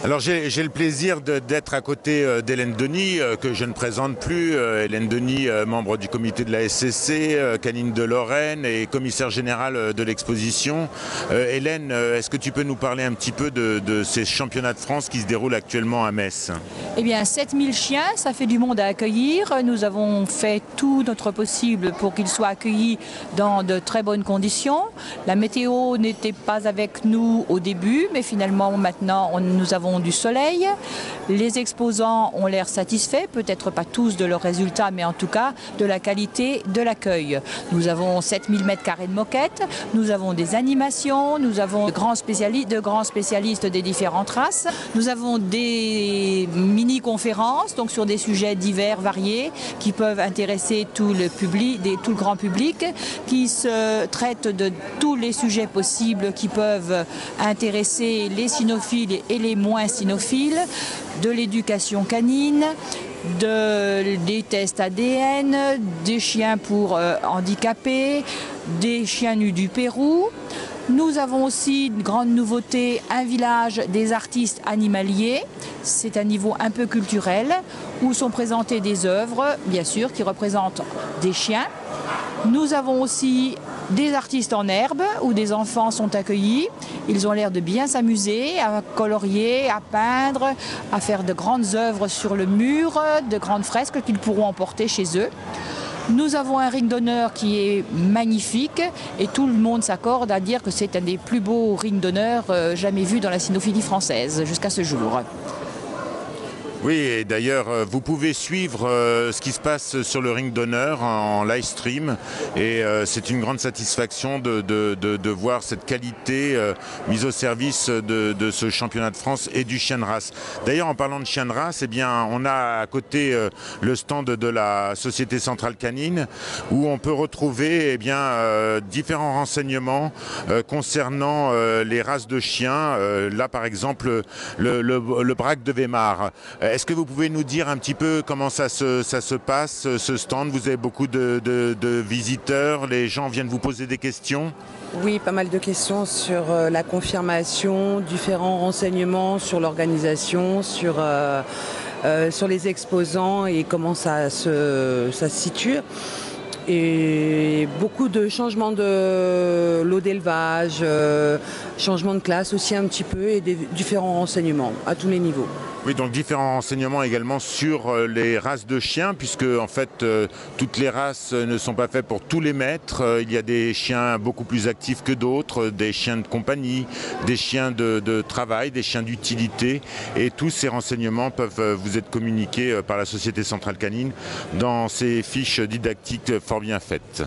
Alors j'ai le plaisir d'être à côté d'Hélène Denis, que je ne présente plus. Hélène Denis, membre du comité de la SCC, canine de Lorraine et commissaire générale de l'exposition. Hélène, est-ce que tu peux nous parler un petit peu de ces championnats de France qui se déroulent actuellement à Metz? Eh bien, 7000 chiens, ça fait du monde à accueillir. Nous avons fait tout notre possible pour qu'ils soient accueillis dans de très bonnes conditions. La météo n'était pas avec nous au début, mais finalement maintenant nous avons du soleil. Les exposants ont l'air satisfaits, peut-être pas tous de leurs résultats, mais en tout cas de la qualité de l'accueil. Nous avons 7000 m² de moquettes, nous avons des animations, nous avons de grands spécialistes des différentes races. Nous avons des mini-conférences donc sur des sujets divers, variés, qui peuvent intéresser tout le grand public, qui se traitent de tous les sujets possibles qui peuvent intéresser les cynophiles et les moins cynophiles, de l'éducation canine, des tests ADN, des chiens pour handicapés, des chiens nus du Pérou. Nous avons aussi une grande nouveauté, un village des artistes animaliers. C'est un niveau un peu culturel où sont présentées des œuvres, bien sûr, qui représentent des chiens. Nous avons aussi des artistes en herbe où des enfants sont accueillis. Ils ont l'air de bien s'amuser, à colorier, à peindre, à faire de grandes œuvres sur le mur, de grandes fresques qu'ils pourront emporter chez eux. Nous avons un ring d'honneur qui est magnifique et tout le monde s'accorde à dire que c'est un des plus beaux rings d'honneur jamais vus dans la cynophilie française jusqu'à ce jour. Oui, et d'ailleurs, vous pouvez suivre ce qui se passe sur le ring d'honneur en live stream et c'est une grande satisfaction de voir cette qualité mise au service de ce championnat de France et du chien de race. D'ailleurs, en parlant de chien de race, eh bien, on a à côté le stand de la Société Centrale Canine où on peut retrouver différents renseignements concernant les races de chiens. Là, par exemple, le braque de Weimar. Est-ce que vous pouvez nous dire un petit peu comment ça se passe, ce stand? Vous avez beaucoup de visiteurs, les gens viennent vous poser des questions? Oui, pas mal de questions sur la confirmation, différents renseignements sur l'organisation, sur les exposants et comment ça se situe. Et beaucoup de changements de lot d'élevage, changement de classe aussi un petit peu et des différents renseignements à tous les niveaux. Oui, donc différents renseignements également sur les races de chiens, puisque en fait toutes les races ne sont pas faites pour tous les maîtres. Il y a des chiens beaucoup plus actifs que d'autres, des chiens de compagnie, des chiens de travail, des chiens d'utilité, et tous ces renseignements peuvent vous être communiqués par la Société Centrale Canine dans ces fiches didactiques fort bien faites.